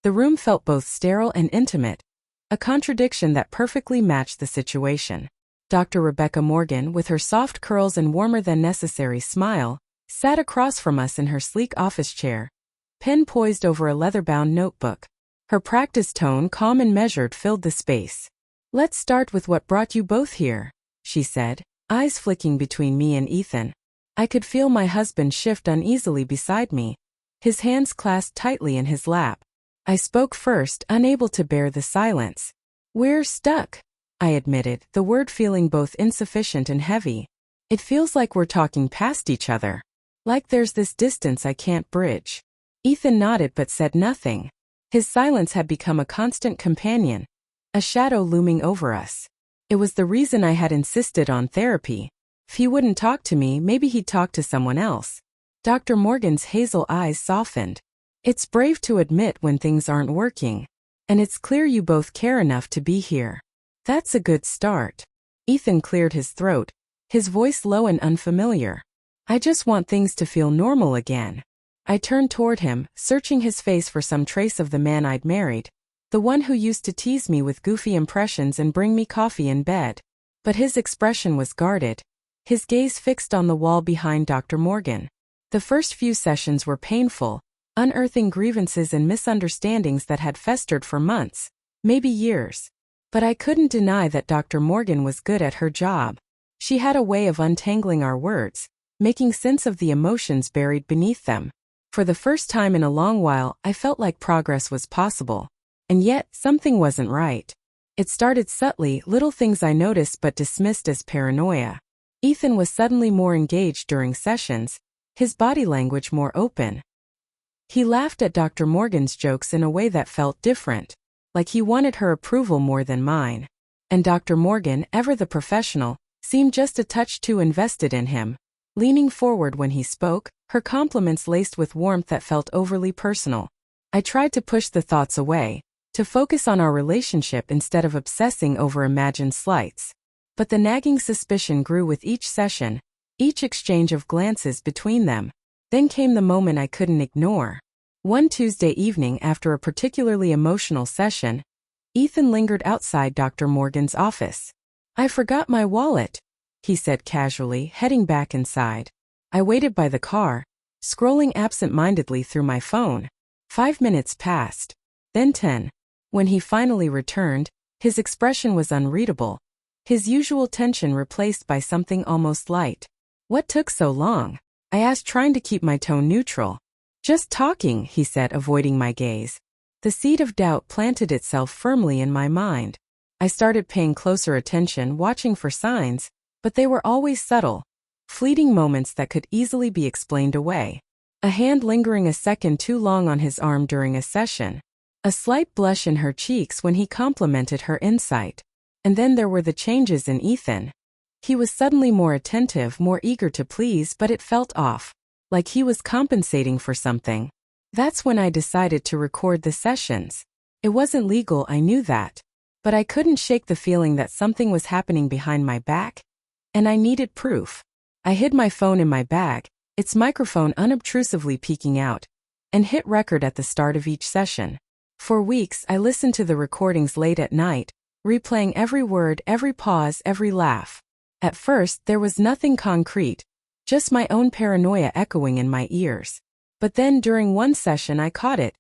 The room felt both sterile and intimate, a contradiction that perfectly matched the situation. Dr. Rebecca Morgan, with her soft curls and warmer-than-necessary smile, sat across from us in her sleek office chair, pen poised over a leather-bound notebook. Her practiced tone, calm and measured, filled the space. "Let's start with what brought you both here," she said, eyes flicking between me and Ethan. I could feel my husband shift uneasily beside me, his hands clasped tightly in his lap. I spoke first, unable to bear the silence. "We're stuck," I admitted, the word feeling both insufficient and heavy. "It feels like we're talking past each other. Like there's this distance I can't bridge." Ethan nodded but said nothing. His silence had become a constant companion, a shadow looming over us. It was the reason I had insisted on therapy. If he wouldn't talk to me, maybe he'd talk to someone else. Dr. Morgan's hazel eyes softened. "It's brave to admit when things aren't working. And it's clear you both care enough to be here. That's a good start." Ethan cleared his throat, his voice low and unfamiliar. "I just want things to feel normal again." I turned toward him, searching his face for some trace of the man I'd married, the one who used to tease me with goofy impressions and bring me coffee in bed. But his expression was guarded, his gaze fixed on the wall behind Dr. Morgan. The first few sessions were painful, unearthing grievances and misunderstandings that had festered for months, maybe years. But I couldn't deny that Dr. Morgan was good at her job. She had a way of untangling our words, making sense of the emotions buried beneath them. For the first time in a long while, I felt like progress was possible. And yet, something wasn't right. It started subtly, little things I noticed but dismissed as paranoia. Ethan was suddenly more engaged during sessions, his body language more open. He laughed at Dr. Morgan's jokes in a way that felt different, like he wanted her approval more than mine. And Dr. Morgan, ever the professional, seemed just a touch too invested in him. Leaning forward when he spoke, her compliments laced with warmth that felt overly personal. I tried to push the thoughts away, to focus on our relationship instead of obsessing over imagined slights. But the nagging suspicion grew with each session, each exchange of glances between them. Then came the moment I couldn't ignore. One Tuesday evening after a particularly emotional session, Ethan lingered outside Dr. Morgan's office. "I forgot my wallet," he said casually, heading back inside. I waited by the car, scrolling absent-mindedly through my phone. 5 minutes passed, then 10. When he finally returned, his expression was unreadable, his usual tension replaced by something almost light. "What took so long?" I asked, trying to keep my tone neutral. "Just talking," he said, avoiding my gaze. The seed of doubt planted itself firmly in my mind. I started paying closer attention, watching for signs, but they were always subtle, fleeting moments that could easily be explained away. A hand lingering a second too long on his arm during a session. A slight blush in her cheeks when he complimented her insight. And then there were the changes in Ethan. He was suddenly more attentive, more eager to please, but it felt off, like he was compensating for something. That's when I decided to record the sessions. It wasn't legal, I knew that. But I couldn't shake the feeling that something was happening behind my back, and I needed proof. I hid my phone in my bag, its microphone unobtrusively peeking out, and hit record at the start of each session. For weeks, I listened to the recordings late at night, replaying every word, every pause, every laugh. At first, there was nothing concrete, just my own paranoia echoing in my ears. But then during one session I caught it.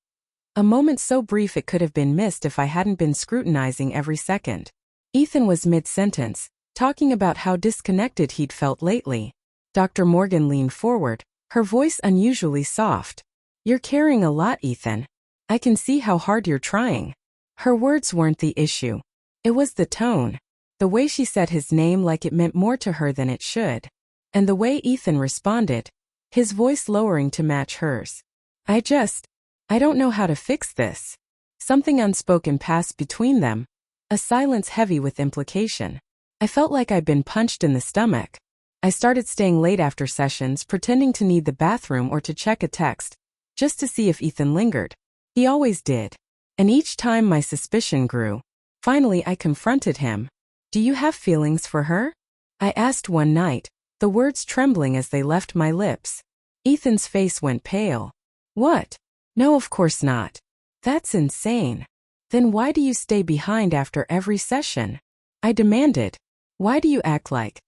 A moment so brief it could have been missed if I hadn't been scrutinizing every second. Ethan was mid-sentence, talking about how disconnected he'd felt lately. Dr. Morgan leaned forward, her voice unusually soft. "You're carrying a lot, Ethan. I can see how hard you're trying." Her words weren't the issue. It was the tone. The way she said his name like it meant more to her than it should. And the way Ethan responded, his voice lowering to match hers. I don't know how to fix this." Something unspoken passed between them, a silence heavy with implication. I felt like I'd been punched in the stomach. I started staying late after sessions, pretending to need the bathroom or to check a text, just to see if Ethan lingered. He always did. And each time my suspicion grew. Finally I confronted him. "Do you have feelings for her?" I asked one night, the words trembling as they left my lips. Ethan's face went pale. "What? No, of course not." That's insane. Then why do you stay behind after every session? I demanded. Why do you act like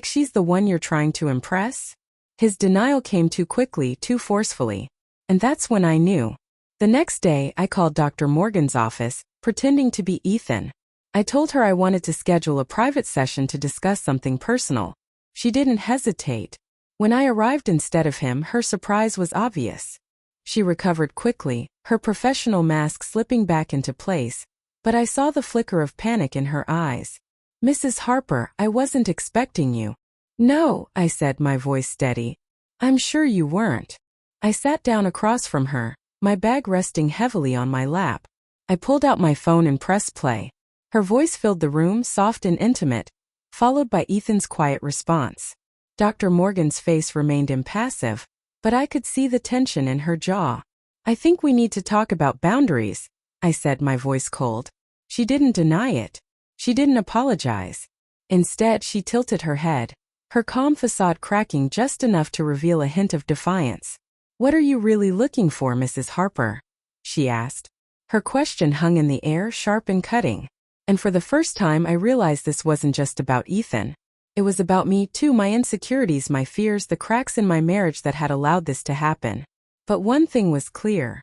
she's the one you're trying to impress? His denial came too quickly, too forcefully. And that's when I knew. The next day, I called Dr. Morgan's office, pretending to be Ethan. I told her I wanted to schedule a private session to discuss something personal. She didn't hesitate. When I arrived instead of him, her surprise was obvious. She recovered quickly, her professional mask slipping back into place, but I saw the flicker of panic in her eyes. Mrs. Harper, I wasn't expecting you. No, I said, my voice steady. I'm sure you weren't. I sat down across from her, my bag resting heavily on my lap. I pulled out my phone and pressed play. Her voice filled the room, soft and intimate, followed by Ethan's quiet response. Dr. Morgan's face remained impassive, but I could see the tension in her jaw. I think we need to talk about boundaries, I said, my voice cold. She didn't deny it. She didn't apologize. Instead, she tilted her head, her calm facade cracking just enough to reveal a hint of defiance. What are you really looking for, Mrs. Harper? She asked. Her question hung in the air, sharp and cutting. And for the first time I realized this wasn't just about Ethan. It was about me too, my insecurities, my fears, the cracks in my marriage that had allowed this to happen. But one thing was clear.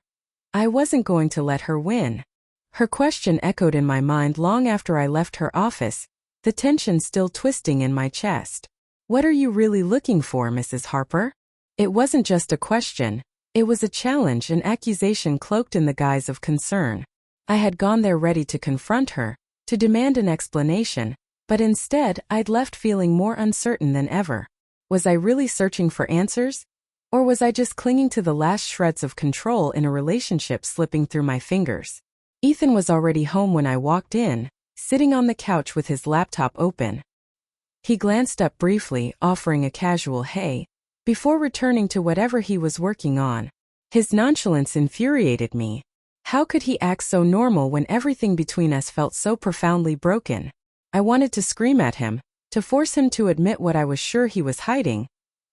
I wasn't going to let her win. Her question echoed in my mind long after I left her office, the tension still twisting in my chest. What are you really looking for, Mrs. Harper? It wasn't just a question. It was a challenge, an accusation cloaked in the guise of concern. I had gone there ready to confront her, to demand an explanation, but instead I'd left feeling more uncertain than ever. Was I really searching for answers? Or was I just clinging to the last shreds of control in a relationship slipping through my fingers? Ethan was already home when I walked in, sitting on the couch with his laptop open. He glanced up briefly, offering a casual hey, before returning to whatever he was working on. His nonchalance infuriated me. How could he act so normal when everything between us felt so profoundly broken? I wanted to scream at him, to force him to admit what I was sure he was hiding,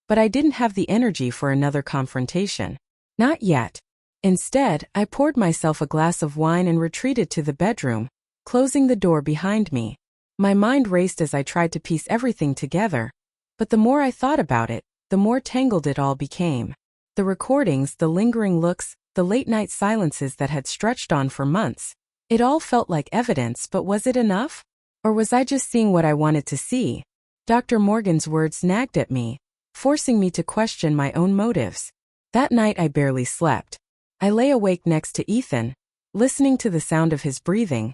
but I didn't have the energy for another confrontation. Not yet. Instead, I poured myself a glass of wine and retreated to the bedroom, closing the door behind me. My mind raced as I tried to piece everything together, but the more I thought about it, the more tangled it all became. The recordings, the lingering looks, the late-night silences that had stretched on for months. It all felt like evidence, but was it enough? Or was I just seeing what I wanted to see? Dr. Morgan's words nagged at me, forcing me to question my own motives. That night I barely slept. I lay awake next to Ethan, listening to the sound of his breathing,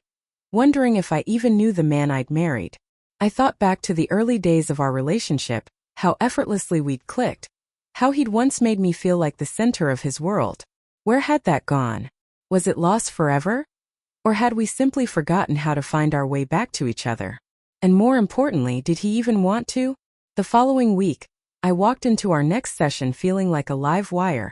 wondering if I even knew the man I'd married. I thought back to the early days of our relationship, how effortlessly we'd clicked, how he'd once made me feel like the center of his world. Where had that gone? Was it lost forever? Or had we simply forgotten how to find our way back to each other? And more importantly, did he even want to? The following week, I walked into our next session feeling like a live wire,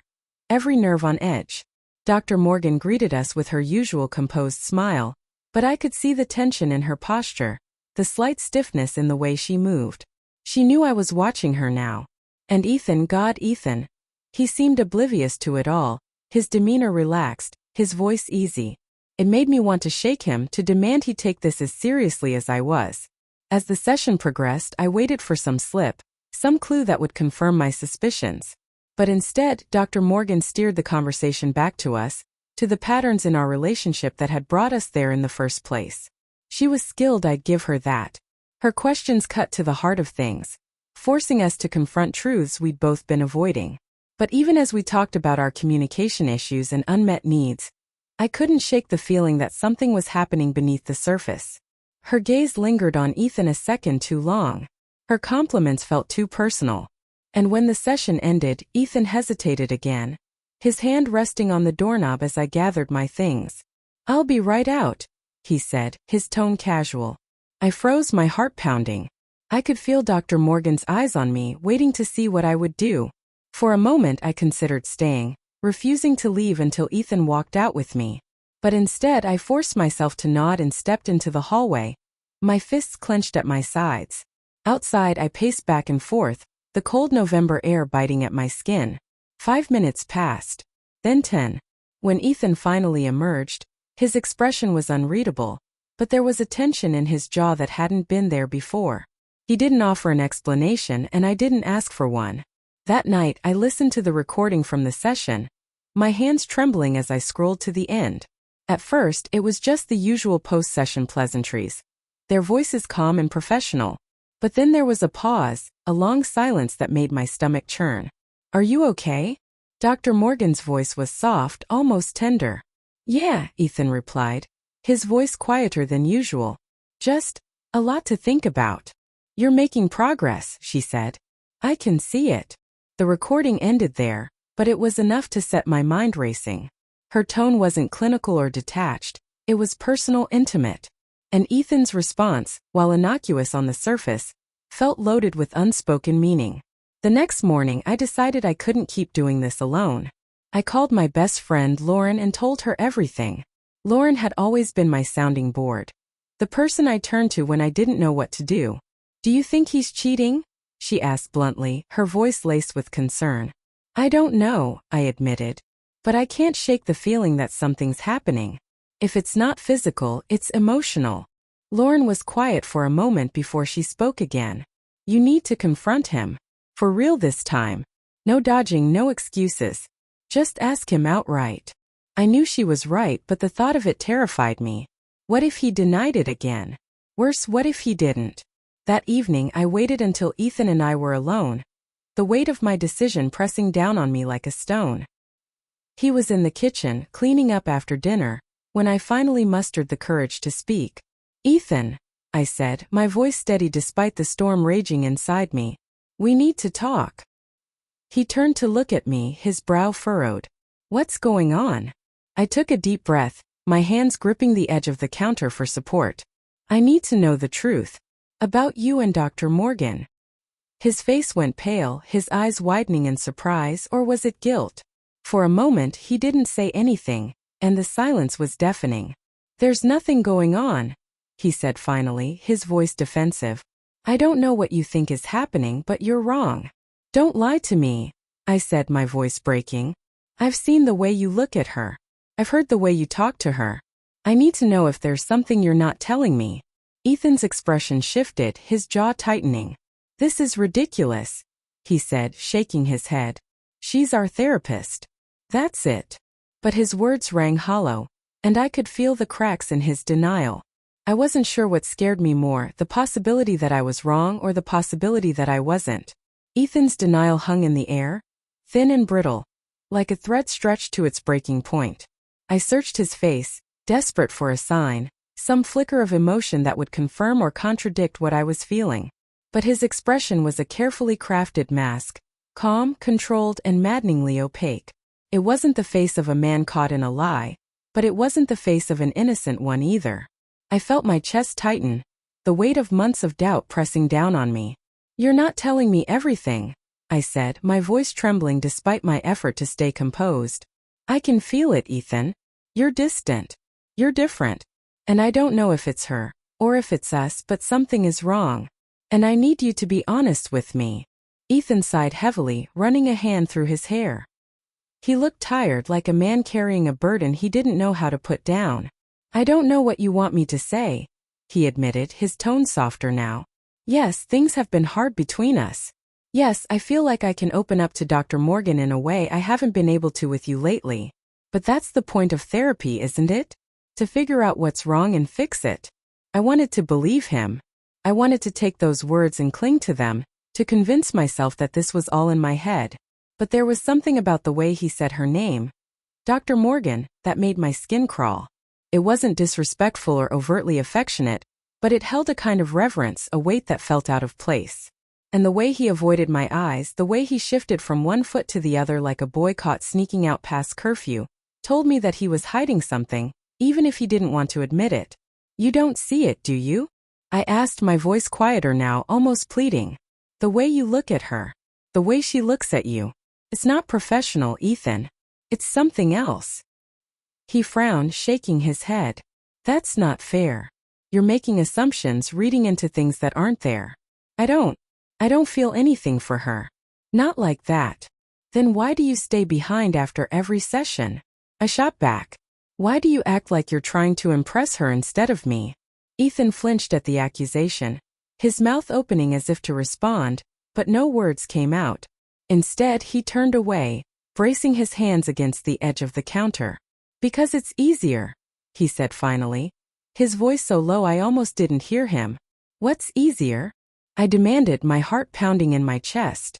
every nerve on edge. Dr. Morgan greeted us with her usual composed smile, but I could see the tension in her posture, the slight stiffness in the way she moved. She knew I was watching her now. And Ethan, God, Ethan. He seemed oblivious to it all, his demeanor relaxed, his voice easy. It made me want to shake him, to demand he take this as seriously as I was. As the session progressed, I waited for some slip, some clue that would confirm my suspicions. But instead, Dr. Morgan steered the conversation back to us, to the patterns in our relationship that had brought us there in the first place. She was skilled, I'd give her that. Her questions cut to the heart of things, forcing us to confront truths we'd both been avoiding. But even as we talked about our communication issues and unmet needs, I couldn't shake the feeling that something was happening beneath the surface. Her gaze lingered on Ethan a second too long. Her compliments felt too personal. And when the session ended, Ethan hesitated again, his hand resting on the doorknob as I gathered my things. I'll be right out, he said, his tone casual. I froze, my heart pounding. I could feel Dr. Morgan's eyes on me, waiting to see what I would do. For a moment I considered staying, refusing to leave until Ethan walked out with me. But instead I forced myself to nod and stepped into the hallway, my fists clenched at my sides. Outside I paced back and forth, the cold November air biting at my skin. 5 minutes passed. Then 10. When Ethan finally emerged, his expression was unreadable, but there was a tension in his jaw that hadn't been there before. He didn't offer an explanation and I didn't ask for one. That night I listened to the recording from the session, my hands trembling as I scrolled to the end. At first, it was just the usual post-session pleasantries, their voices calm and professional. But then there was a pause, a long silence that made my stomach churn. "Are you okay?" Dr. Morgan's voice was soft, almost tender. "Yeah," Ethan replied, his voice quieter than usual. "Just a lot to think about." "You're making progress," she said. "I can see it." The recording ended there, but it was enough to set my mind racing. Her tone wasn't clinical or detached, it was personal, intimate. And Ethan's response, while innocuous on the surface, felt loaded with unspoken meaning. The next morning I decided I couldn't keep doing this alone. I called my best friend Lauren and told her everything. Lauren had always been my sounding board, the person I turned to when I didn't know what to do. "Do you think he's cheating?" she asked bluntly, her voice laced with concern. "I don't know," I admitted. "But I can't shake the feeling that something's happening. If it's not physical, it's emotional." Lauren was quiet for a moment before she spoke again. "You need to confront him. For real this time. No dodging, no excuses. Just ask him outright." I knew she was right, but the thought of it terrified me. What if he denied it again? Worse, what if he didn't? That evening I waited until Ethan and I were alone, the weight of my decision pressing down on me like a stone. He was in the kitchen, cleaning up after dinner, when I finally mustered the courage to speak. "Ethan," I said, my voice steady despite the storm raging inside me. "We need to talk." He turned to look at me, his brow furrowed. "What's going on?" I took a deep breath, my hands gripping the edge of the counter for support. "I need to know the truth. About you and Dr. Morgan." His face went pale, his eyes widening in surprise, or was it guilt? For a moment he didn't say anything, and the silence was deafening. "There's nothing going on," he said finally, his voice defensive. "I don't know what you think is happening, but you're wrong." "Don't lie to me," I said, my voice breaking. "I've seen the way you look at her. I've heard the way you talk to her. I need to know if there's something you're not telling me." Ethan's expression shifted, his jaw tightening. "This is ridiculous," he said, shaking his head. "She's our therapist. That's it." But his words rang hollow, and I could feel the cracks in his denial. I wasn't sure what scared me more, the possibility that I was wrong or the possibility that I wasn't. Ethan's denial hung in the air, thin and brittle, like a thread stretched to its breaking point. I searched his face, desperate for a sign, some flicker of emotion that would confirm or contradict what I was feeling. But his expression was a carefully crafted mask, calm, controlled, and maddeningly opaque. It wasn't the face of a man caught in a lie, but it wasn't the face of an innocent one either. I felt my chest tighten, the weight of months of doubt pressing down on me. "You're not telling me everything," I said, my voice trembling despite my effort to stay composed. "I can feel it, Ethan. You're distant. You're different. And I don't know if it's her, or if it's us, but something is wrong. And I need you to be honest with me." Ethan sighed heavily, running a hand through his hair. He looked tired, like a man carrying a burden he didn't know how to put down. "I don't know what you want me to say," he admitted, his tone softer now. "Yes, things have been hard between us. Yes, I feel like I can open up to Dr. Morgan in a way I haven't been able to with you lately. But that's the point of therapy, isn't it? To figure out what's wrong and fix it." I wanted to believe him. I wanted to take those words and cling to them, to convince myself that this was all in my head. But there was something about the way he said her name, Dr. Morgan, that made my skin crawl. It wasn't disrespectful or overtly affectionate, but it held a kind of reverence, a weight that felt out of place. And the way he avoided my eyes, the way he shifted from one foot to the other like a boy caught sneaking out past curfew, told me that he was hiding something, even if he didn't want to admit it. "You don't see it, do you?" I asked, my voice quieter now, almost pleading. "The way you look at her. The way she looks at you. It's not professional, Ethan. It's something else." He frowned, shaking his head. "That's not fair. You're making assumptions, reading into things that aren't there. I don't feel anything for her. Not like that. Then why do you stay behind after every session?" I shot back. Why do you act like you're trying to impress her instead of me? Ethan flinched at the accusation, his mouth opening as if to respond, but no words came out. Instead, he turned away, bracing his hands against the edge of the counter. Because it's easier, he said finally, his voice so low I almost didn't hear him. What's easier? I demanded, my heart pounding in my chest.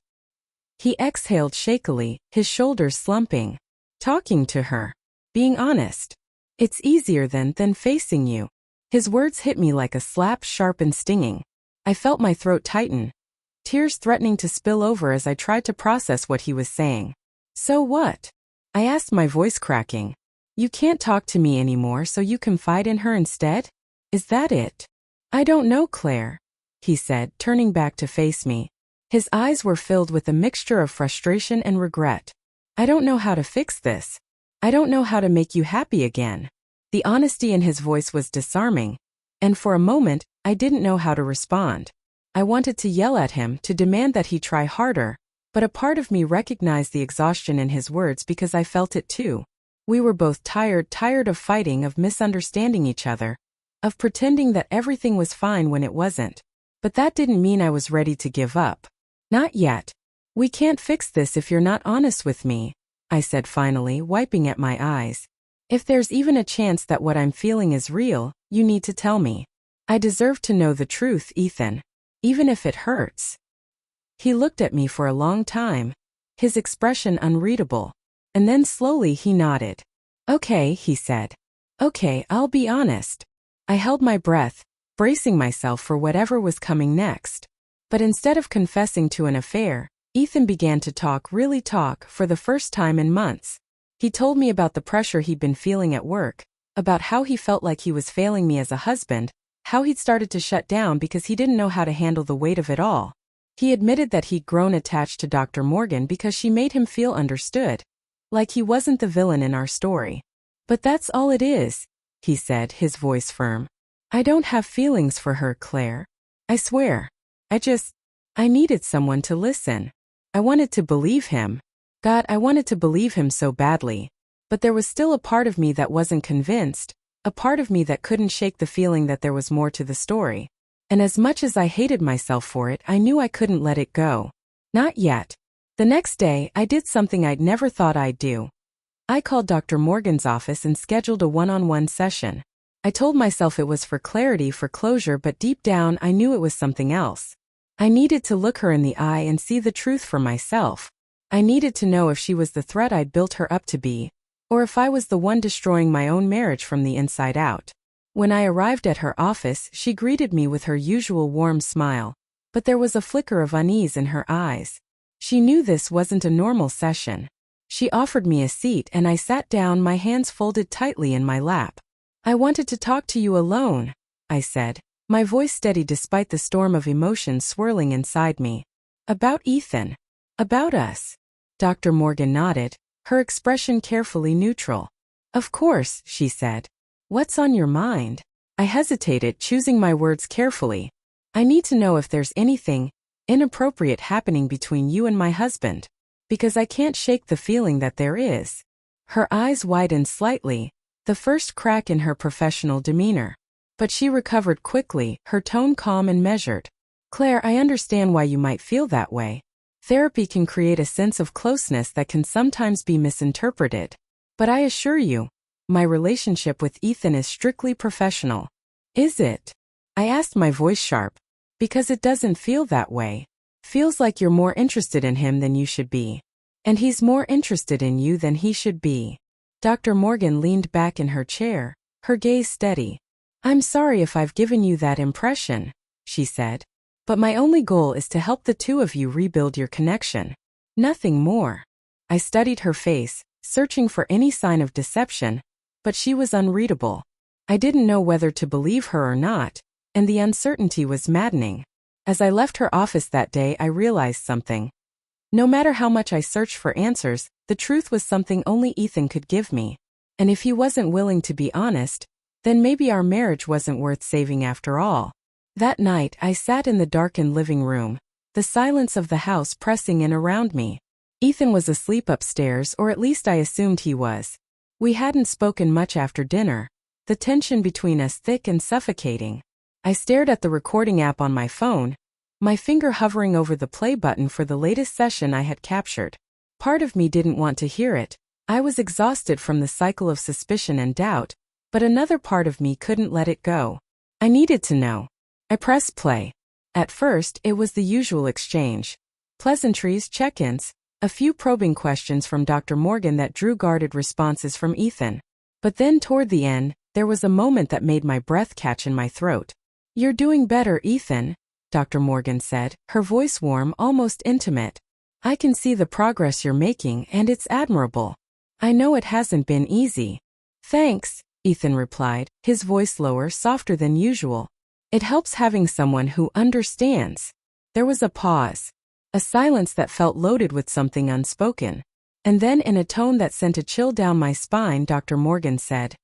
He exhaled shakily, his shoulders slumping. Talking to her. Being honest. It's easier than facing you. His words hit me like a slap, sharp and stinging. I felt my throat tighten, tears threatening to spill over as I tried to process what he was saying. So what? I asked, my voice cracking. You can't talk to me anymore, so you confide in her instead? Is that it? I don't know, Claire, he said, turning back to face me. His eyes were filled with a mixture of frustration and regret. I don't know how to fix this. I don't know how to make you happy again. The honesty in his voice was disarming, and for a moment, I didn't know how to respond. I wanted to yell at him, to demand that he try harder, but a part of me recognized the exhaustion in his words because I felt it too. We were both tired of fighting, of misunderstanding each other, of pretending that everything was fine when it wasn't. But that didn't mean I was ready to give up. Not yet. We can't fix this if you're not honest with me, I said finally, wiping at my eyes. If there's even a chance that what I'm feeling is real, you need to tell me. I deserve to know the truth, Ethan. Even if it hurts. He looked at me for a long time, his expression unreadable. And then slowly he nodded. Okay, he said. Okay, I'll be honest. I held my breath, bracing myself for whatever was coming next. But instead of confessing to an affair, Ethan began to talk, really talk, for the first time in months. He told me about the pressure he'd been feeling at work, about how he felt like he was failing me as a husband, how he'd started to shut down because he didn't know how to handle the weight of it all. He admitted that he'd grown attached to Dr. Morgan because she made him feel understood. Like he wasn't the villain in our story. But that's all it is, he said, his voice firm. I don't have feelings for her, Claire. I swear. I needed someone to listen. I wanted to believe him. God, I wanted to believe him so badly. But there was still a part of me that wasn't convinced, a part of me that couldn't shake the feeling that there was more to the story. And as much as I hated myself for it, I knew I couldn't let it go. Not yet. The next day, I did something I'd never thought I'd do. I called Dr. Morgan's office and scheduled a one-on-one session. I told myself it was for clarity, for closure, but deep down I knew it was something else. I needed to look her in the eye and see the truth for myself. I needed to know if she was the threat I'd built her up to be, or if I was the one destroying my own marriage from the inside out. When I arrived at her office, she greeted me with her usual warm smile, but there was a flicker of unease in her eyes. She knew this wasn't a normal session. She offered me a seat and I sat down, my hands folded tightly in my lap. I wanted to talk to you alone, I said, my voice steady despite the storm of emotion swirling inside me. About Ethan. About us. Dr. Morgan nodded, her expression carefully neutral. Of course, she said. What's on your mind? I hesitated, choosing my words carefully. I need to know if there's anything inappropriate happening between you and my husband, because I can't shake the feeling that there is. Her eyes widened slightly, the first crack in her professional demeanor. But she recovered quickly, her tone calm and measured. Claire, I understand why you might feel that way. Therapy can create a sense of closeness that can sometimes be misinterpreted. But I assure you, my relationship with Ethan is strictly professional. Is it? I asked, my voice sharp. Because it doesn't feel that way. Feels like you're more interested in him than you should be. And he's more interested in you than he should be. Dr. Morgan leaned back in her chair, her gaze steady. I'm sorry if I've given you that impression, she said. But my only goal is to help the two of you rebuild your connection. Nothing more. I studied her face, searching for any sign of deception, but she was unreadable. I didn't know whether to believe her or not, and the uncertainty was maddening. As I left her office that day, I realized something. No matter how much I searched for answers, the truth was something only Ethan could give me. And if he wasn't willing to be honest, then maybe our marriage wasn't worth saving after all. That night, I sat in the darkened living room, the silence of the house pressing in around me. Ethan was asleep upstairs, or at least I assumed he was. We hadn't spoken much after dinner, the tension between us thick and suffocating. I stared at the recording app on my phone, my finger hovering over the play button for the latest session I had captured. Part of me didn't want to hear it. I was exhausted from the cycle of suspicion and doubt, but another part of me couldn't let it go. I needed to know. I pressed play. At first, it was the usual exchange. Pleasantries, check-ins, a few probing questions from Dr. Morgan that drew guarded responses from Ethan. But then toward the end, there was a moment that made my breath catch in my throat. "You're doing better, Ethan," Dr. Morgan said, her voice warm, almost intimate. "I can see the progress you're making, and it's admirable. I know it hasn't been easy." "Thanks," Ethan replied, his voice lower, softer than usual. "It helps having someone who understands." There was a pause, a silence that felt loaded with something unspoken. And then in a tone that sent a chill down my spine, Dr. Morgan said,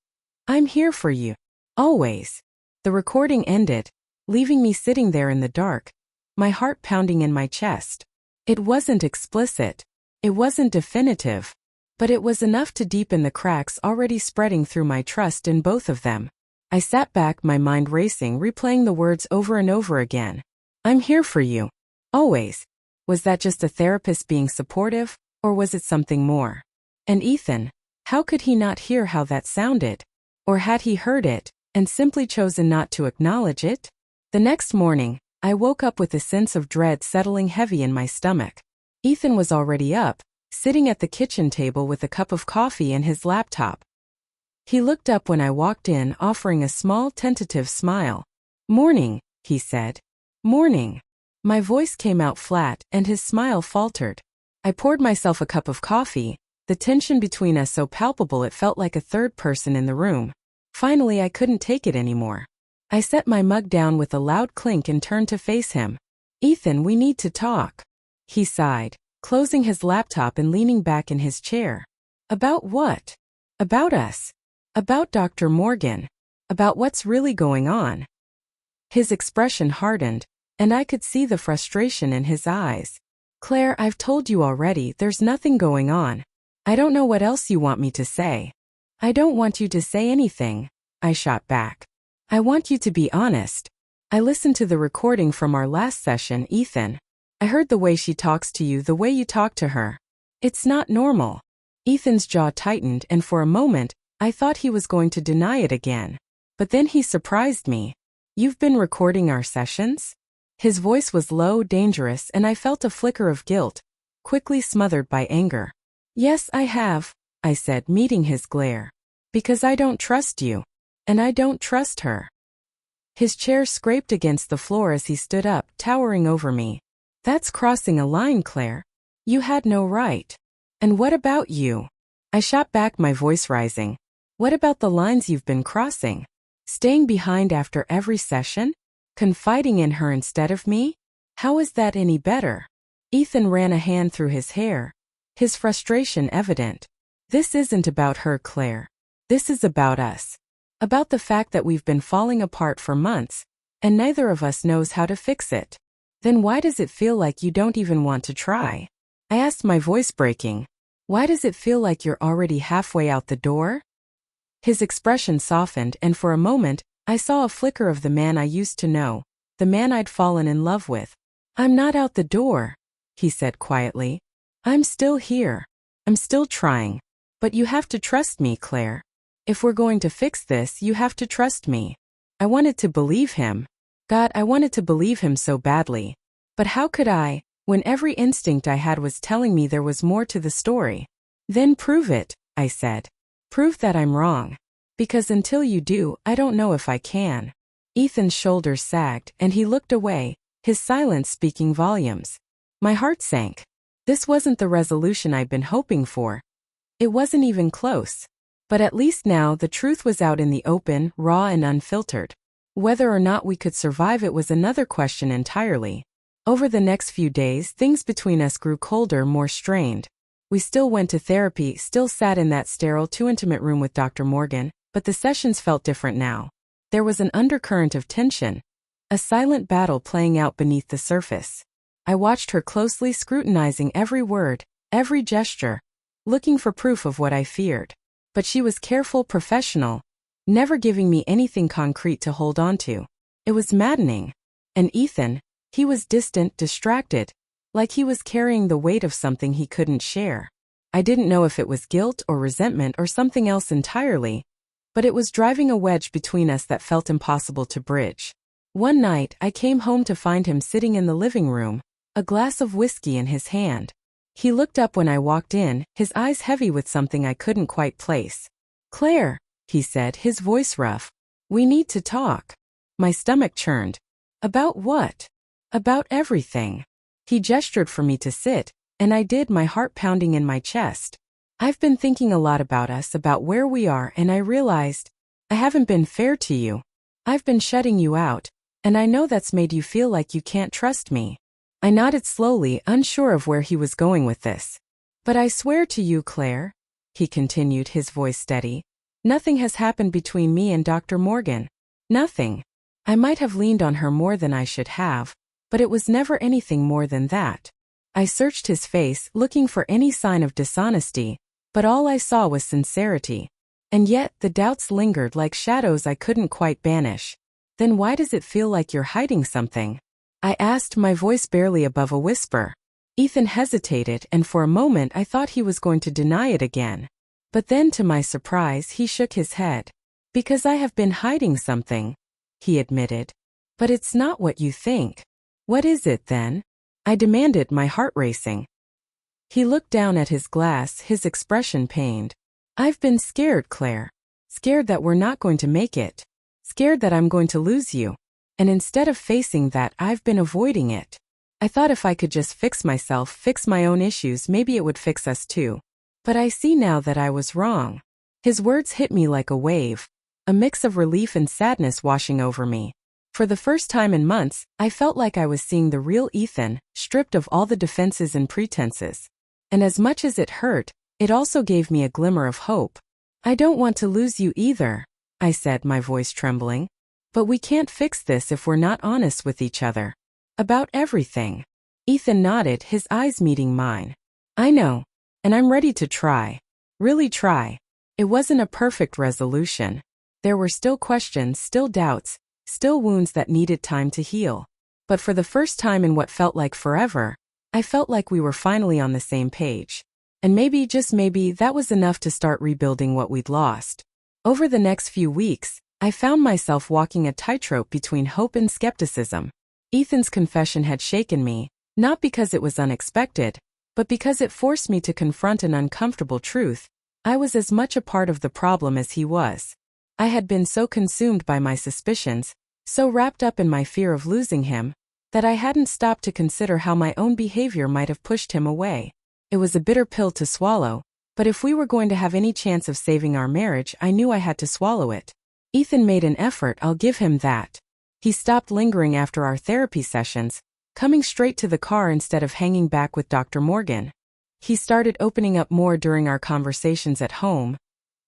"I'm here for you. Always." The recording ended, leaving me sitting there in the dark, my heart pounding in my chest. It wasn't explicit. It wasn't definitive. But it was enough to deepen the cracks already spreading through my trust in both of them. I sat back, my mind racing, replaying the words over and over again. "I'm here for you. Always." Was that just a therapist being supportive, or was it something more? And Ethan, how could he not hear how that sounded? Or had he heard it, and simply chosen not to acknowledge it? The next morning, I woke up with a sense of dread settling heavy in my stomach. Ethan was already up, sitting at the kitchen table with a cup of coffee and his laptop. He looked up when I walked in, offering a small, tentative smile. "Morning," he said. "Morning." My voice came out flat, and his smile faltered. I poured myself a cup of coffee, the tension between us so palpable it felt like a third person in the room. Finally, I couldn't take it anymore. I set my mug down with a loud clink and turned to face him. "Ethan, we need to talk." He sighed, closing his laptop and leaning back in his chair. "About what?" "About us. About Dr. Morgan. About what's really going on." His expression hardened, and I could see the frustration in his eyes. "Claire, I've told you already, there's nothing going on. I don't know what else you want me to say." "I don't want you to say anything," I shot back. "I want you to be honest. I listened to the recording from our last session, Ethan. I heard the way she talks to you, the way you talk to her. It's not normal." Ethan's jaw tightened, and for a moment, I thought he was going to deny it again. But then he surprised me. "You've been recording our sessions?" His voice was low, dangerous, and I felt a flicker of guilt, quickly smothered by anger. "Yes, I have," I said, meeting his glare. "Because I don't trust you. And I don't trust her." His chair scraped against the floor as he stood up, towering over me. "That's crossing a line, Claire. You had no right." "And what about you?" I shot back, my voice rising. "What about the lines you've been crossing? Staying behind after every session? Confiding in her instead of me? How is that any better?" Ethan ran a hand through his hair, his frustration evident. "This isn't about her, Claire. This is about us. About the fact that we've been falling apart for months, and neither of us knows how to fix it." "Then why does it feel like you don't even want to try?" I asked, my voice breaking. "Why does it feel like you're already halfway out the door?" His expression softened, and for a moment, I saw a flicker of the man I used to know, the man I'd fallen in love with. "I'm not out the door," he said quietly. "I'm still here. I'm still trying. But you have to trust me, Claire. If we're going to fix this, you have to trust me." I wanted to believe him. God, I wanted to believe him so badly. But how could I, when every instinct I had was telling me there was more to the story? "Then prove it," I said. "Prove that I'm wrong. Because until you do, I don't know if I can." Ethan's shoulders sagged, and he looked away, his silence speaking volumes. My heart sank. This wasn't the resolution I'd been hoping for. It wasn't even close. But at least now the truth was out in the open, raw and unfiltered. Whether or not we could survive it was another question entirely. Over the next few days, things between us grew colder, more strained. We still went to therapy, still sat in that sterile, too intimate room with Dr. Morgan, but the sessions felt different now. There was an undercurrent of tension, a silent battle playing out beneath the surface. I watched her closely, scrutinizing every word, every gesture, looking for proof of what I feared. But she was careful, professional, never giving me anything concrete to hold on to. It was maddening. And Ethan, he was distant, distracted, like he was carrying the weight of something he couldn't share. I didn't know if it was guilt or resentment or something else entirely, but it was driving a wedge between us that felt impossible to bridge. One night, I came home to find him sitting in the living room, a glass of whiskey in his hand. He looked up when I walked in, his eyes heavy with something I couldn't quite place. "Claire," he said, his voice rough. "We need to talk." My stomach churned. About what? About everything. He gestured for me to sit, and I did, my heart pounding in my chest. "I've been thinking a lot about us, about where we are, and I realized I haven't been fair to you. I've been shutting you out, and I know that's made you feel like you can't trust me." I nodded slowly, unsure of where he was going with this. "But I swear to you, Claire," he continued, his voice steady, "nothing has happened between me and Dr. Morgan. Nothing. I might have leaned on her more than I should have, but it was never anything more than that." I searched his face, looking for any sign of dishonesty, but all I saw was sincerity. And yet, the doubts lingered like shadows I couldn't quite banish. "Then why does it feel like you're hiding something?" I asked, my voice barely above a whisper. Ethan hesitated, and for a moment I thought he was going to deny it again. But then, to my surprise, he shook his head. "Because I have been hiding something," he admitted. "But it's not what you think." "What is it then?" I demanded, my heart racing. He looked down at his glass, his expression pained. "I've been scared, Claire. Scared that we're not going to make it. Scared that I'm going to lose you. And instead of facing that, I've been avoiding it. I thought if I could just fix myself, fix my own issues, maybe it would fix us too. But I see now that I was wrong." His words hit me like a wave, a mix of relief and sadness washing over me. For the first time in months, I felt like I was seeing the real Ethan, stripped of all the defenses and pretenses. And as much as it hurt, it also gave me a glimmer of hope. "I don't want to lose you either," I said, my voice trembling. "But we can't fix this if we're not honest with each other. About everything." Ethan nodded, his eyes meeting mine. "I know. And I'm ready to try. Really try." It wasn't a perfect resolution. There were still questions, still doubts, still wounds that needed time to heal. But for the first time in what felt like forever, I felt like we were finally on the same page. And maybe, just maybe, that was enough to start rebuilding what we'd lost. Over the next few weeks, I found myself walking a tightrope between hope and skepticism. Ethan's confession had shaken me, not because it was unexpected, but because it forced me to confront an uncomfortable truth. I was as much a part of the problem as he was. I had been so consumed by my suspicions, so wrapped up in my fear of losing him, that I hadn't stopped to consider how my own behavior might have pushed him away. It was a bitter pill to swallow, but if we were going to have any chance of saving our marriage, I knew I had to swallow it. Ethan made an effort, I'll give him that. He stopped lingering after our therapy sessions, coming straight to the car instead of hanging back with Dr. Morgan. He started opening up more during our conversations at home,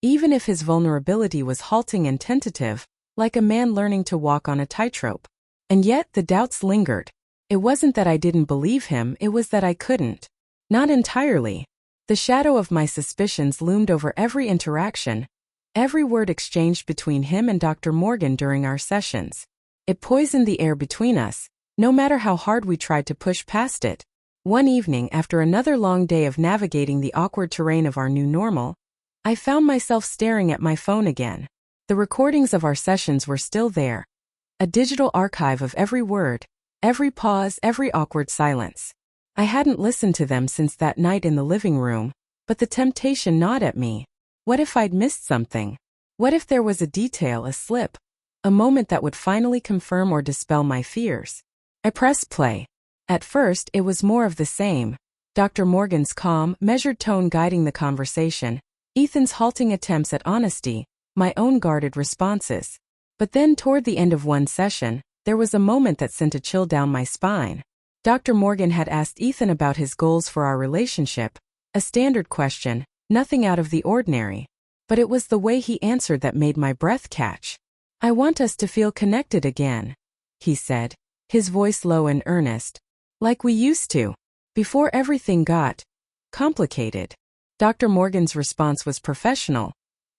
even if his vulnerability was halting and tentative, like a man learning to walk on a tightrope. And yet the doubts lingered. It wasn't that I didn't believe him, it was that I couldn't. Not entirely. The shadow of my suspicions loomed over every interaction, every word exchanged between him and Dr. Morgan during our sessions. It poisoned the air between us, no matter how hard we tried to push past it. One evening, after another long day of navigating the awkward terrain of our new normal, I found myself staring at my phone again. The recordings of our sessions were still there, a digital archive of every word, every pause, every awkward silence. I hadn't listened to them since that night in the living room, but the temptation gnawed at me. What if I'd missed something? What if there was a detail, a slip, a moment that would finally confirm or dispel my fears? I pressed play. At first, it was more of the same. Dr. Morgan's calm, measured tone guiding the conversation, Ethan's halting attempts at honesty, my own guarded responses. But then toward the end of one session, there was a moment that sent a chill down my spine. Dr. Morgan had asked Ethan about his goals for our relationship, a standard question, nothing out of the ordinary. But it was the way he answered that made my breath catch. "I want us to feel connected again," he said, his voice low and earnest. "Like we used to, before everything got complicated." Dr. Morgan's response was professional,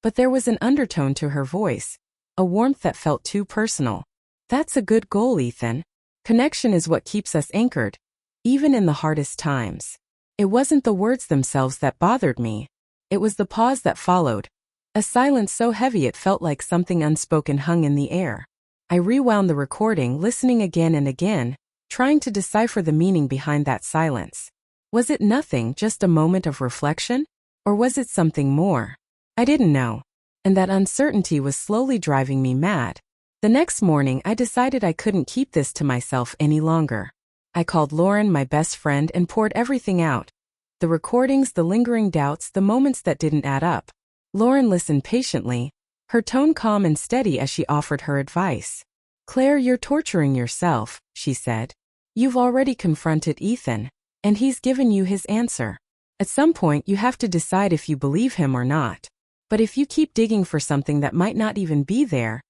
But there was an undertone to her voice, a warmth that felt too personal. That's a good goal, Ethan. Connection is what keeps us anchored, even in the hardest times. It wasn't the words themselves that bothered me. It was the pause that followed. A silence so heavy it felt like something unspoken hung in the air. I rewound the recording, listening again and again, trying to decipher the meaning behind that silence. Was it nothing, just a moment of reflection? Or was it something more? I didn't know. And that uncertainty was slowly driving me mad. The next morning, I decided I couldn't keep this to myself any longer. I called Lauren, my best friend, and poured everything out. The recordings, the lingering doubts, the moments that didn't add up. Lauren listened patiently, her tone calm and steady as she offered her advice. "Claire, you're torturing yourself," she said. "You've already confronted Ethan, and he's given you his answer. At some point, you have to decide if you believe him or not. But if you keep digging for something that might not even be there,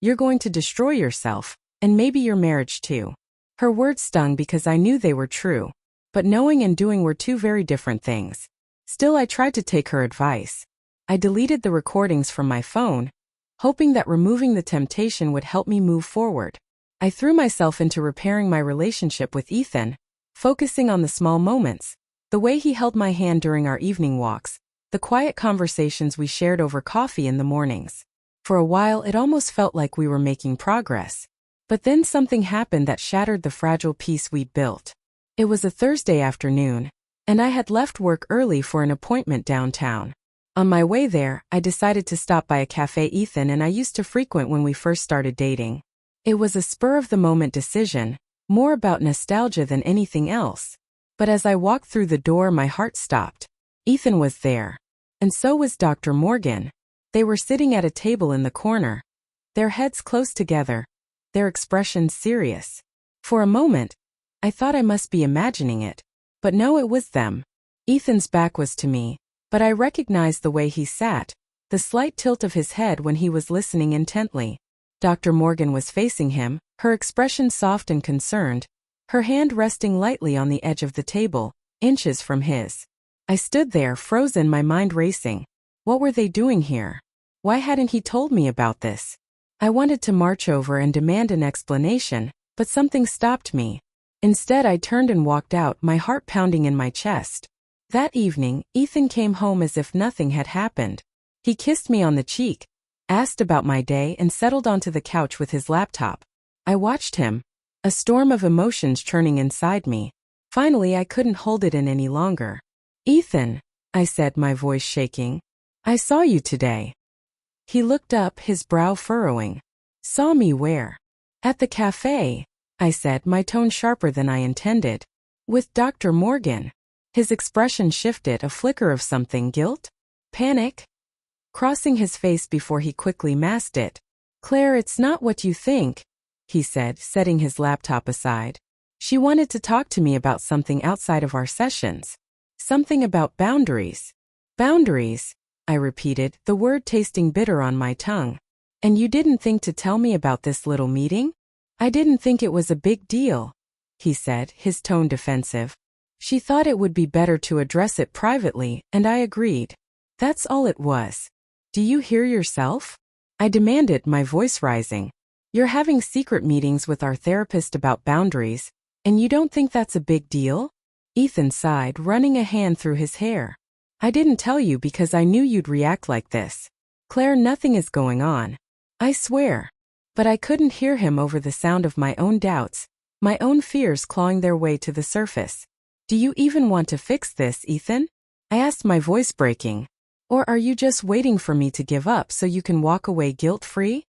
you're going to destroy yourself, and maybe your marriage too." Her words stung because I knew they were true. But knowing and doing were two very different things. Still, I tried to take her advice. I deleted the recordings from my phone, hoping that removing the temptation would help me move forward. I threw myself into repairing my relationship with Ethan, focusing on the small moments, the way he held my hand during our evening walks, the quiet conversations we shared over coffee in the mornings. For a while, it almost felt like we were making progress. But then something happened that shattered the fragile peace we'd built. It was a Thursday afternoon, and I had left work early for an appointment downtown. On my way there, I decided to stop by a cafe Ethan and I used to frequent when we first started dating. It was a spur-of-the-moment decision, more about nostalgia than anything else. But as I walked through the door, my heart stopped. Ethan was there. And so was Dr. Morgan. They were sitting at a table in the corner, their heads close together, their expressions serious. For a moment, I thought I must be imagining it. But no, it was them. Ethan's back was to me, but I recognized the way he sat, the slight tilt of his head when he was listening intently. Dr. Morgan was facing him, her expression soft and concerned, her hand resting lightly on the edge of the table, inches from his. I stood there, frozen, my mind racing. What were they doing here? Why hadn't he told me about this? I wanted to march over and demand an explanation, but something stopped me. Instead, I turned and walked out, my heart pounding in my chest. That evening, Ethan came home as if nothing had happened. He kissed me on the cheek, asked about my day, and settled onto the couch with his laptop. I watched him, a storm of emotions churning inside me. Finally, I couldn't hold it in any longer. "Ethan," I said, my voice shaking, "I saw you today." He looked up, his brow furrowing. "Saw me where?" "At the cafe," I said, my tone sharper than I intended. "With Dr. Morgan." His expression shifted, a flicker of something, guilt? Panic? Crossing his face before he quickly masked it. "Claire, it's not what you think," he said, setting his laptop aside. "She wanted to talk to me about something outside of our sessions. Something about boundaries." "Boundaries?" I repeated, the word tasting bitter on my tongue. "And you didn't think to tell me about this little meeting?" "I didn't think it was a big deal," he said, his tone defensive. "She thought it would be better to address it privately, and I agreed. That's all it was." "Do you hear yourself?" I demanded, my voice rising. "You're having secret meetings with our therapist about boundaries, and you don't think that's a big deal?" Ethan sighed, running a hand through his hair. "I didn't tell you because I knew you'd react like this. Claire, nothing is going on. I swear." But I couldn't hear him over the sound of my own doubts, my own fears clawing their way to the surface. "Do you even want to fix this, Ethan?" I asked, my voice breaking. "Or are you just waiting for me to give up so you can walk away guilt-free?"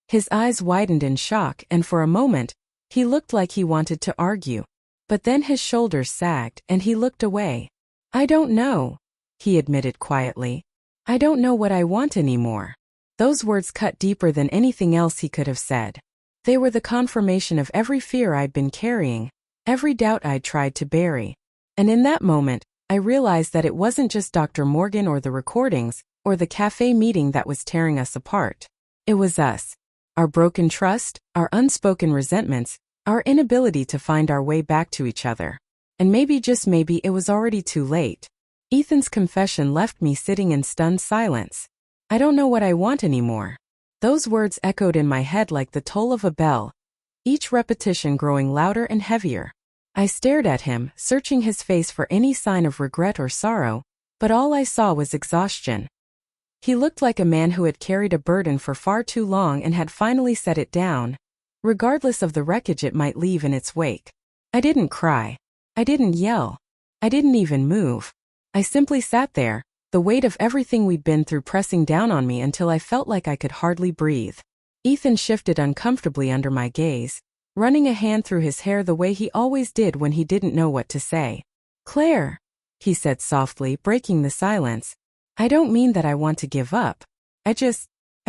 His eyes widened in shock, and for a moment, he looked like he wanted to argue. But then his shoulders sagged, and he looked away. "I don't know," he admitted quietly. "I don't know what I want anymore." Those words cut deeper than anything else he could have said. They were the confirmation of every fear I'd been carrying, every doubt I'd tried to bury. And in that moment, I realized that it wasn't just Dr. Morgan or the recordings, or the cafe meeting that was tearing us apart. It was us. Our broken trust, our unspoken resentments, our inability to find our way back to each other. And maybe, just maybe, it was already too late. Ethan's confession left me sitting in stunned silence. I don't know what I want anymore. Those words echoed in my head like the toll of a bell, each repetition growing louder and heavier. I stared at him, searching his face for any sign of regret or sorrow, but all I saw was exhaustion. He looked like a man who had carried a burden for far too long and had finally set it down, regardless of the wreckage it might leave in its wake. I didn't cry. I didn't yell. I didn't even move. I simply sat there, the weight of everything we'd been through pressing down on me until I felt like I could hardly breathe. Ethan shifted uncomfortably under my gaze, running a hand through his hair the way he always did when he didn't know what to say. "Claire," he said softly, breaking the silence, "I don't mean that I want to give up. I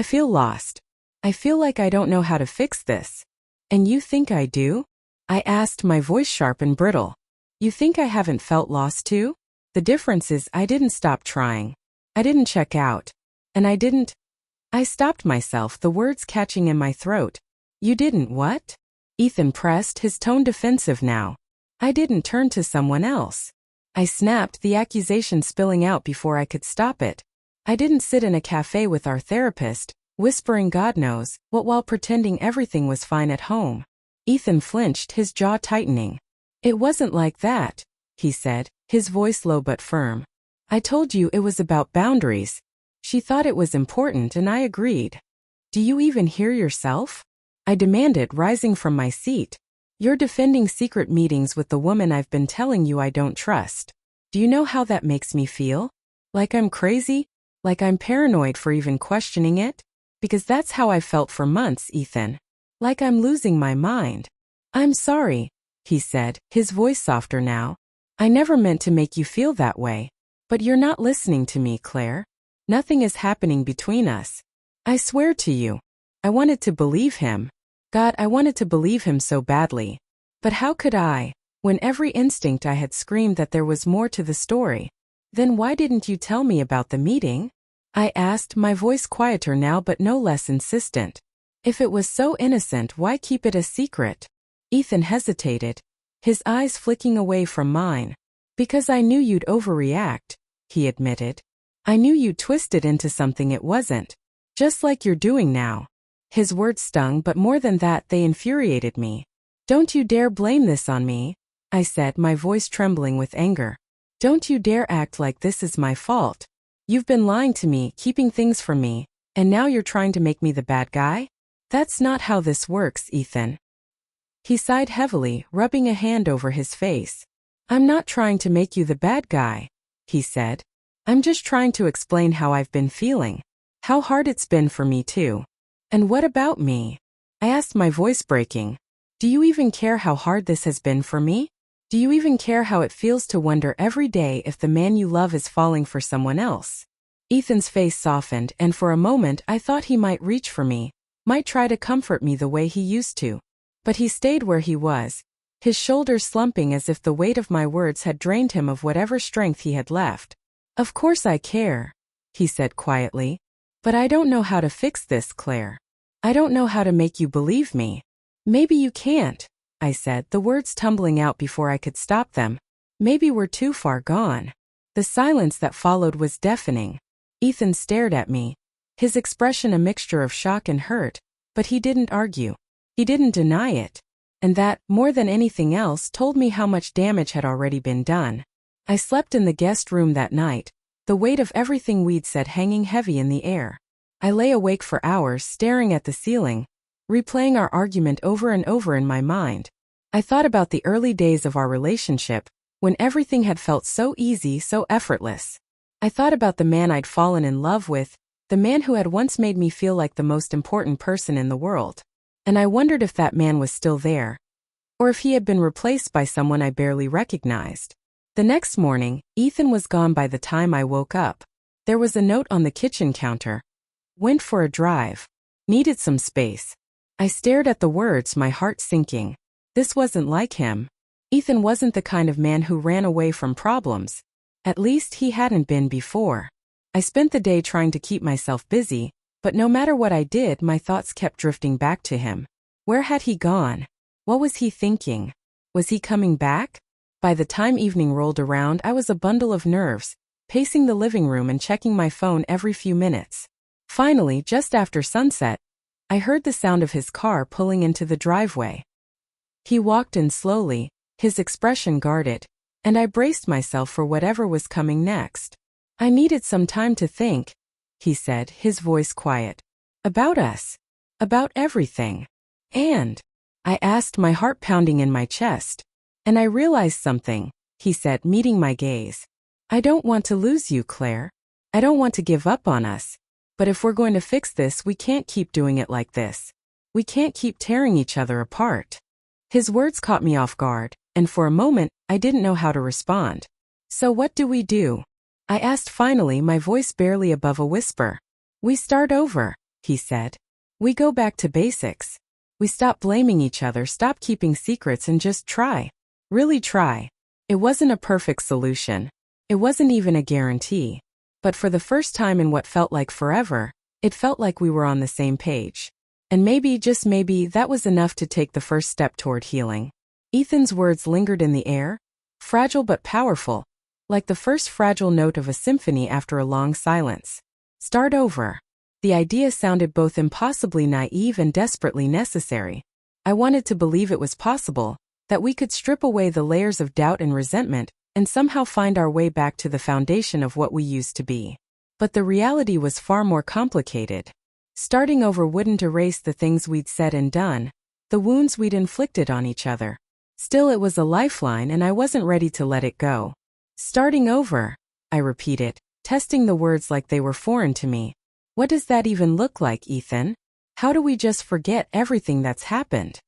feel lost. I feel like I don't know how to fix this." "And you think I do?" I asked, my voice sharp and brittle. "You think I haven't felt lost too? The difference is I didn't stop trying. I didn't check out. And I stopped myself, the words catching in my throat. "You didn't what?" Ethan pressed, his tone defensive now. "I didn't turn to someone else." I snapped, the accusation spilling out before I could stop it. "I didn't sit in a cafe with our therapist, whispering God knows what while pretending everything was fine at home." Ethan flinched, his jaw tightening. "It wasn't like that," he said, his voice low but firm. "I told you it was about boundaries. She thought it was important and I agreed." "Do you even hear yourself?" I demanded, rising from my seat. "You're defending secret meetings with the woman I've been telling you I don't trust. Do you know how that makes me feel? Like I'm crazy? Like I'm paranoid for even questioning it? Because that's how I've felt for months, Ethan. Like I'm losing my mind." "I'm sorry," he said, his voice softer now. "I never meant to make you feel that way. But you're not listening to me, Claire. Nothing is happening between us. I swear to you." I wanted to believe him. God, I wanted to believe him so badly. But how could I, when every instinct I had screamed that there was more to the story? "Then why didn't you tell me about the meeting?" I asked, my voice quieter now but no less insistent. "If it was so innocent, why keep it a secret?" Ethan hesitated, his eyes flicking away from mine. "Because I knew you'd overreact," he admitted. "I knew you'd twist it into something it wasn't. Just like you're doing now." His words stung, but more than that, they infuriated me. "Don't you dare blame this on me," I said, my voice trembling with anger. "Don't you dare act like this is my fault. You've been lying to me, keeping things from me, and now you're trying to make me the bad guy? That's not how this works, Ethan." He sighed heavily, rubbing a hand over his face. "I'm not trying to make you the bad guy," he said. "I'm just trying to explain how I've been feeling. How hard it's been for me too." "And what about me?" I asked, my voice breaking. "Do you even care how hard this has been for me? Do you even care how it feels to wonder every day if the man you love is falling for someone else?" Ethan's face softened, and for a moment I thought he might reach for me, might try to comfort me the way he used to. But he stayed where he was, his shoulders slumping as if the weight of my words had drained him of whatever strength he had left. "Of course I care," he said quietly. "But I don't know how to fix this, Claire. I don't know how to make you believe me." "Maybe you can't," I said, the words tumbling out before I could stop them. "Maybe we're too far gone." The silence that followed was deafening. Ethan stared at me, his expression a mixture of shock and hurt, but he didn't argue. He didn't deny it. And that, more than anything else, told me how much damage had already been done. I slept in the guest room that night, the weight of everything we'd said hanging heavy in the air. I lay awake for hours, staring at the ceiling, replaying our argument over and over in my mind. I thought about the early days of our relationship, when everything had felt so easy, so effortless. I thought about the man I'd fallen in love with, the man who had once made me feel like the most important person in the world. And I wondered if that man was still there, or if he had been replaced by someone I barely recognized. The next morning, Ethan was gone by the time I woke up. There was a note on the kitchen counter. "Went for a drive. Needed some space." I stared at the words, my heart sinking. This wasn't like him. Ethan wasn't the kind of man who ran away from problems. At least he hadn't been before. I spent the day trying to keep myself busy, but no matter what I did, my thoughts kept drifting back to him. Where had he gone? What was he thinking? Was he coming back? By the time evening rolled around, I was a bundle of nerves, pacing the living room and checking my phone every few minutes. Finally, just after sunset, I heard the sound of his car pulling into the driveway. He walked in slowly, his expression guarded, and I braced myself for whatever was coming next. I needed some time to think, he said, his voice quiet. About us. About everything. And I asked, my heart pounding in my chest. And I realized something, he said, meeting my gaze. I don't want to lose you, Claire. I don't want to give up on us. But if we're going to fix this, we can't keep doing it like this. We can't keep tearing each other apart. His words caught me off guard, and for a moment, I didn't know how to respond. So what do we do? I asked finally, my voice barely above a whisper. We start over, he said. We go back to basics. We stop blaming each other, stop keeping secrets, and just try. Really try. It wasn't a perfect solution. It wasn't even a guarantee. But for the first time in what felt like forever, it felt like we were on the same page. And maybe, just maybe, that was enough to take the first step toward healing. Ethan's words lingered in the air, fragile but powerful, like the first fragile note of a symphony after a long silence. Start over. The idea sounded both impossibly naive and desperately necessary. I wanted to believe it was possible, that we could strip away the layers of doubt and resentment, and somehow find our way back to the foundation of what we used to be. But the reality was far more complicated. Starting over wouldn't erase the things we'd said and done, the wounds we'd inflicted on each other. Still, it was a lifeline, and I wasn't ready to let it go. Starting over, I repeated, testing the words like they were foreign to me. What does that even look like, Ethan? How do we just forget everything that's happened?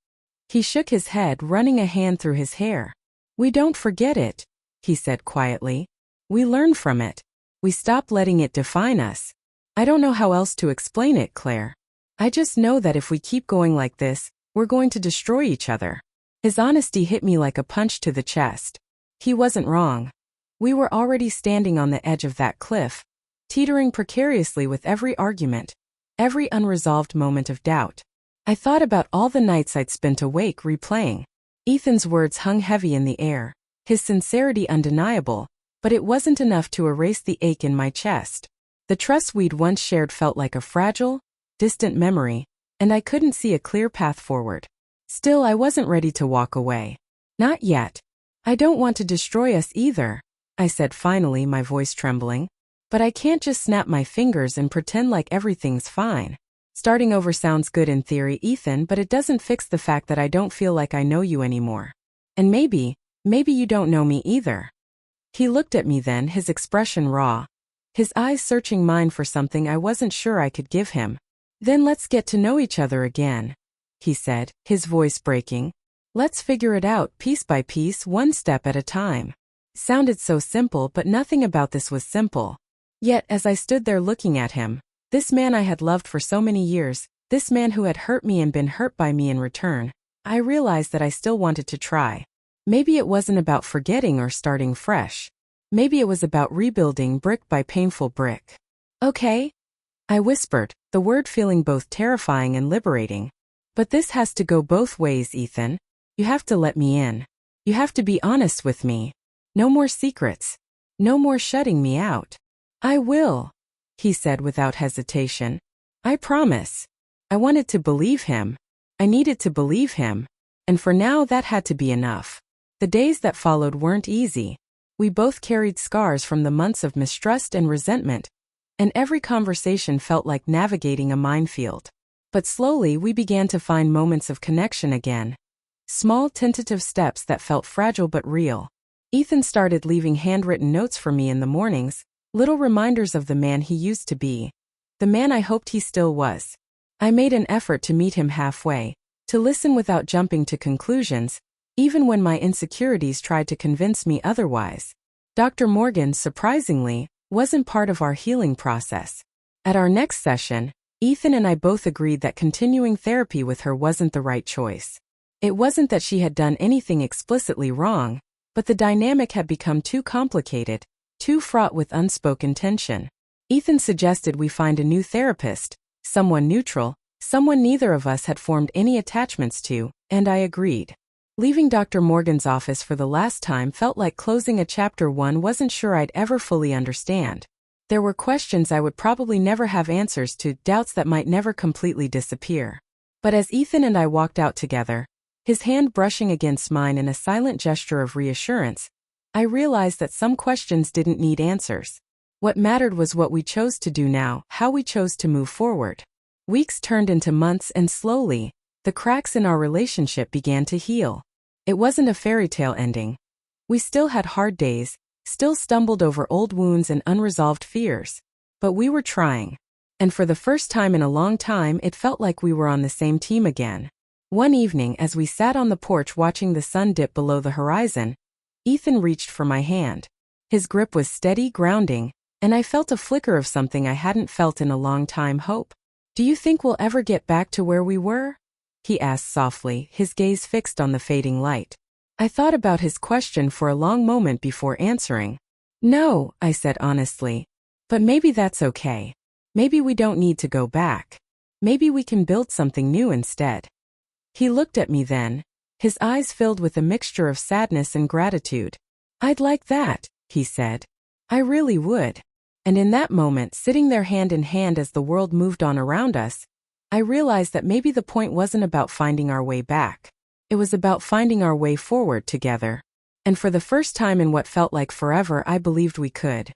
He shook his head, running a hand through his hair. We don't forget it, he said quietly. We learn from it. We stop letting it define us. I don't know how else to explain it, Claire. I just know that if we keep going like this, we're going to destroy each other. His honesty hit me like a punch to the chest. He wasn't wrong. We were already standing on the edge of that cliff, teetering precariously with every argument, every unresolved moment of doubt. I thought about all the nights I'd spent awake replaying. Ethan's words hung heavy in the air, his sincerity undeniable, but it wasn't enough to erase the ache in my chest. The trust we'd once shared felt like a fragile, distant memory, and I couldn't see a clear path forward. Still, I wasn't ready to walk away. Not yet. I don't want to destroy us either, I said finally, my voice trembling. But I can't just snap my fingers and pretend like everything's fine. Starting over sounds good in theory, Ethan, but it doesn't fix the fact that I don't feel like I know you anymore. And maybe you don't know me either. He looked at me then, his expression raw, his eyes searching mine for something I wasn't sure I could give him. Then let's get to know each other again, he said, his voice breaking. Let's figure it out piece by piece, one step at a time. Sounded so simple, but nothing about this was simple. Yet, as I stood there looking at him, this man I had loved for so many years, this man who had hurt me and been hurt by me in return, I realized that I still wanted to try. Maybe it wasn't about forgetting or starting fresh. Maybe it was about rebuilding brick by painful brick. Okay? I whispered, the word feeling both terrifying and liberating. But this has to go both ways, Ethan. You have to let me in. You have to be honest with me. No more secrets. No more shutting me out. I will, he said without hesitation. I promise. I wanted to believe him. I needed to believe him. And for now that had to be enough. The days that followed weren't easy. We both carried scars from the months of mistrust and resentment, and every conversation felt like navigating a minefield. But slowly we began to find moments of connection again. Small tentative steps that felt fragile but real. Ethan started leaving handwritten notes for me in the mornings, little reminders of the man he used to be, the man I hoped he still was. I made an effort to meet him halfway, to listen without jumping to conclusions, even when my insecurities tried to convince me otherwise. Dr. Morgan, surprisingly, wasn't part of our healing process. At our next session, Ethan and I both agreed that continuing therapy with her wasn't the right choice. It wasn't that she had done anything explicitly wrong, but the dynamic had become too complicated, too fraught with unspoken tension. Ethan suggested we find a new therapist, someone neutral, someone neither of us had formed any attachments to, and I agreed. Leaving Dr. Morgan's office for the last time felt like closing a chapter one wasn't sure I'd ever fully understand. There were questions I would probably never have answers to, doubts that might never completely disappear. But as Ethan and I walked out together, his hand brushing against mine in a silent gesture of reassurance, I realized that some questions didn't need answers. What mattered was what we chose to do now, how we chose to move forward. Weeks turned into months and slowly, the cracks in our relationship began to heal. It wasn't a fairy tale ending. We still had hard days, still stumbled over old wounds and unresolved fears. But we were trying. And for the first time in a long time, it felt like we were on the same team again. One evening, as we sat on the porch watching the sun dip below the horizon, Ethan reached for my hand. His grip was steady, grounding, and I felt a flicker of something I hadn't felt in a long time: hope. "Do you think we'll ever get back to where we were?" he asked softly, his gaze fixed on the fading light. I thought about his question for a long moment before answering. "No," I said honestly. "But maybe that's okay. Maybe we don't need to go back. Maybe we can build something new instead." He looked at me then, his eyes filled with a mixture of sadness and gratitude. "I'd like that," he said. "I really would." And in that moment, sitting there hand in hand as the world moved on around us, I realized that maybe the point wasn't about finding our way back. It was about finding our way forward together. And for the first time in what felt like forever, I believed we could.